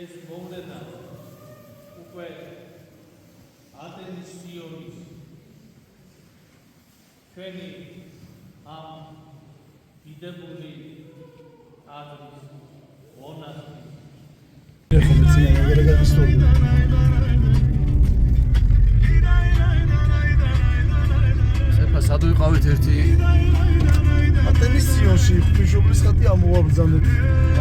ეს მოვლენა უკვე ატენის სიონის ჩვენი ამ დიდებული აზრის სეფა სად ვიყავით ერთი ატენის სიონში ღვთისმშობლის ხატი ამოვაბრძანეთ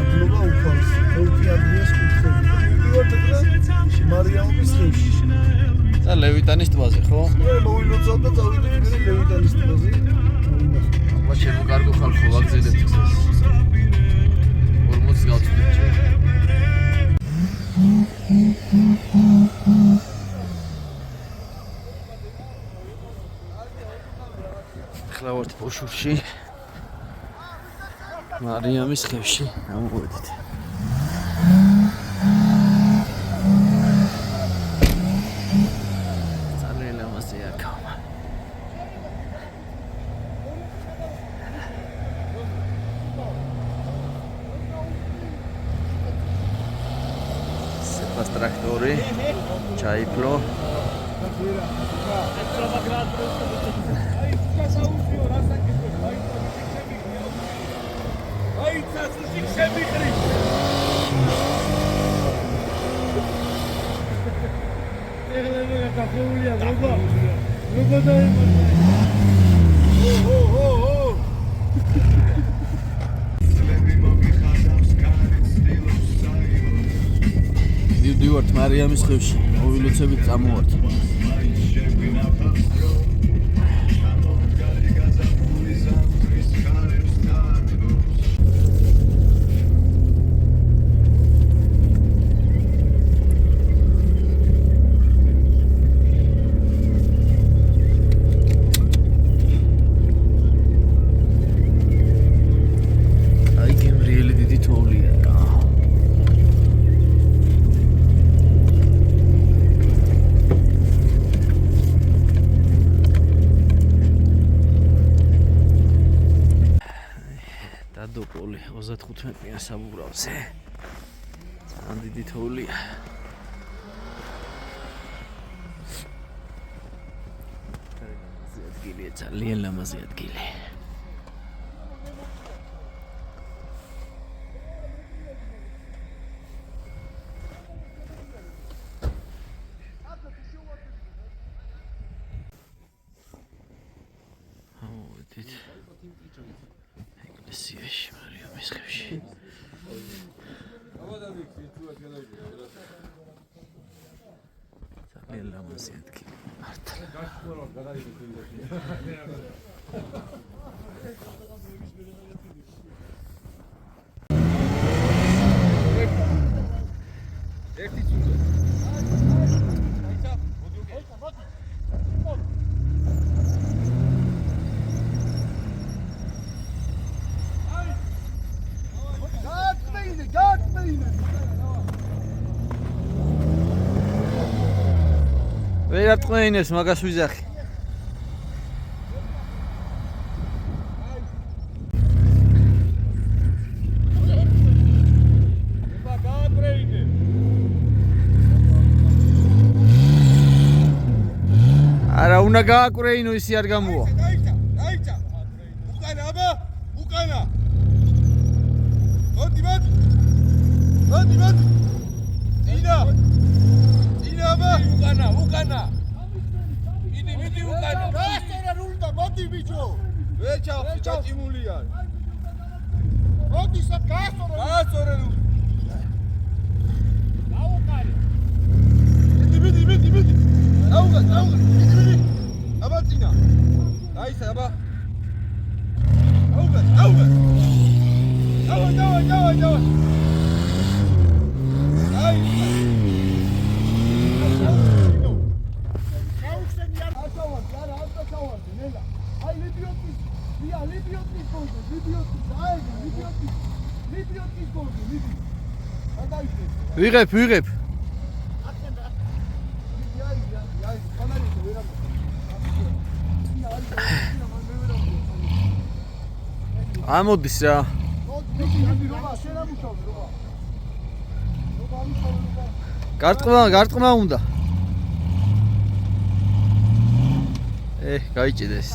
ადგილობა უფალს ელფი ადრიას კუთხეები ვიყავთ მარიამის ხევში და ლევიტანის ტბაზე ხო? მოვილოცავთ და წავიდეთ მე ლევიტანის ტბაზე აბა ჩემო კარგო ხალხო ვაგზელებთ გზას 40 გავწვდით ჩვენ ახლა ვართ ბოშურში მარიამის ხევში ამოვედით ტრაქტორი ჩაიფლო ვივართ მარიამის ხევში, მოვილოცებით წამოვართ. აი გემრიელი დიდი თოვლია. დადოპოლი 35 მეტრიან საბურავზე. ძალიან დიდი თოვლია. ძალიან ლამაზი ადგილი. ამოვედით. ეკლესიაში მარიამის ხევში. ძალიან ლამაზი ადგილი. მართლა. ერთი წუთი. ვერ ატყვეინებს მაგას ვიზახი. არა უნდა გააკვრეინო ისი არ გამოვა. დაიცა. უკანა აბა, უკანა. მოდი. დინა აბა, უკანა. მიდი უკანა. გასწორა რული და მოდი ბიჭო. ვერ ჩავხი, დაჭიმულია. მოდი სად გასწორა რული. დაუკარი. მიდი. დაუკარი. მიდი. აბა წინა. დაიცა აბა. დაუკარი. დავა. აი ლიბიოტის, ლიბიოტის. ვიღებ. ამოდის რა. გარტყმა უნდა. გაიჭიდეს.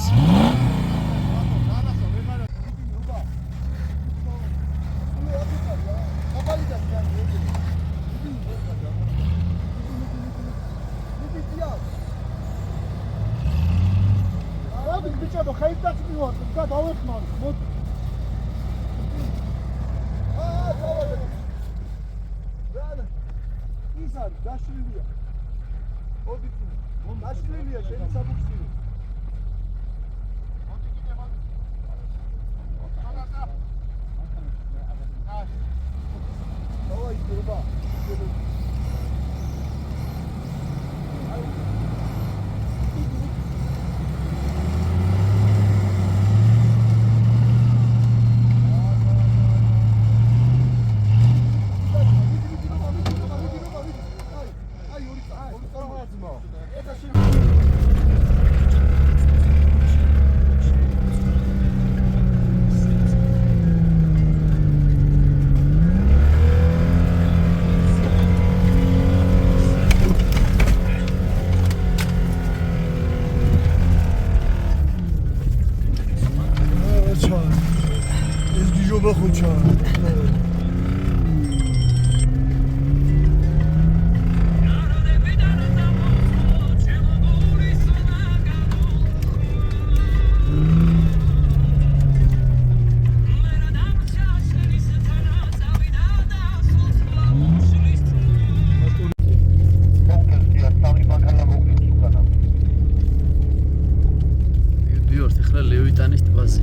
ლევიტანის ტბაზე.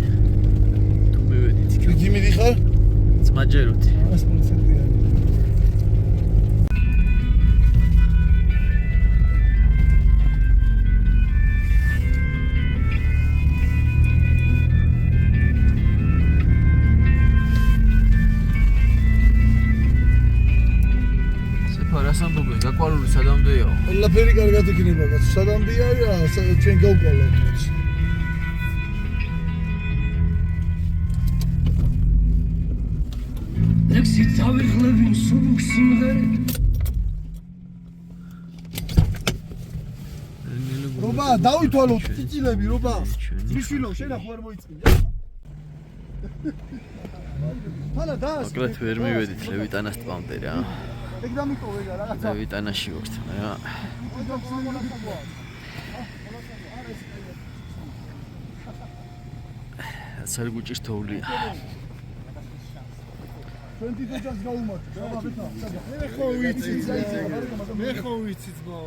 თუ მივედით იქ. იგი მიდიხარ? ძმაჯეროთი. 100%-იანი. სეფარას ამბობენ, გაყვარული სადამდეო? ყველაფერი კარგად იქნება, კაცო. სადამდეა რა, ჩვენ გავყოლავთ. ლექსი დავიღლები სულ სიმღერე რობა დავითვალო წიწილები რობა მიშვილო შენ ახ ვერ მოიწმინდა ფანა დას მოკლედ ვერ მივედით ლევიტანას ტბამდე რა ეგ დამიტოვე რა რაღაცა ლევიტანაში ვართ რა სარგუჭის თოვლია ჩვენ თვითონაც გაუმართეთ რა ბაბეთა მე ხო ვიცი ძმა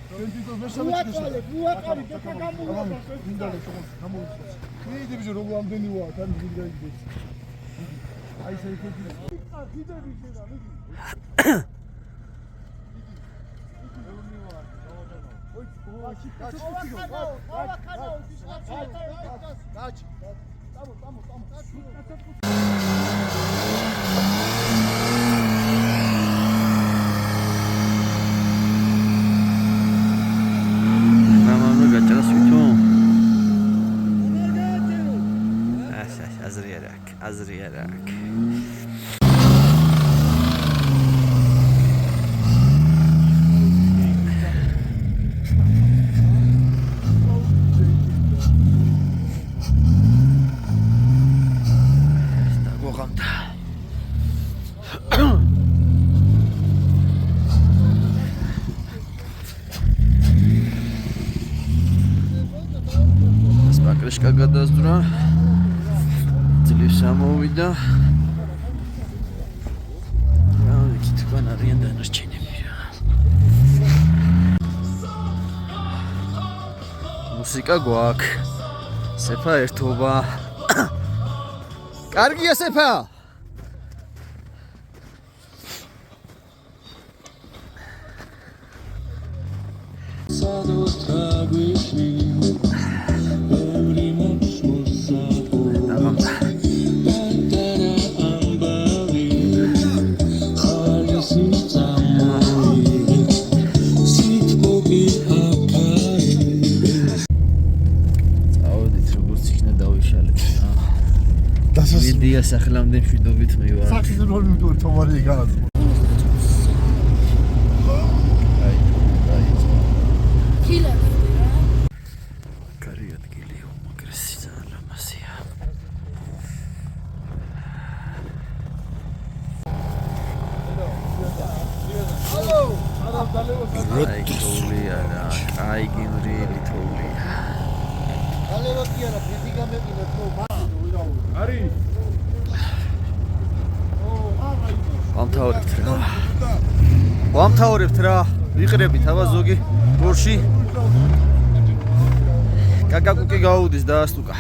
ჩვენ თვითონ ვერ სამეცნიერო უაყარი დექა გამოვიდა მინდალე გამოვიდა მიდები რომ ამდენი ვარ თან გიგდაიგდეს აი ესე იქნება გიდები შედა მიდი Azriyarak. Spakrishka გადასძვრა ძლივს ამოვიდა რა ვიცი თქვენ არიან დანარჩენები რა მუსიკა გვაქვს სეფა ერთობა კარგია სეფა მედია სახლამდე მშვიდობით მივარ. საქსის როლი მიდორი თომარი გააზრდა. კარი ადგილია, უმაგრესი ძალიან ლამაზია. აი თოვლია რა, აი გინრიელი თოვლია. არის. ვამთავრებთ რა. ვამთავრებთ რა. ვიყრებით აბა ზოგი გორში. კაკაკუკი გაუდის და ასტუკა.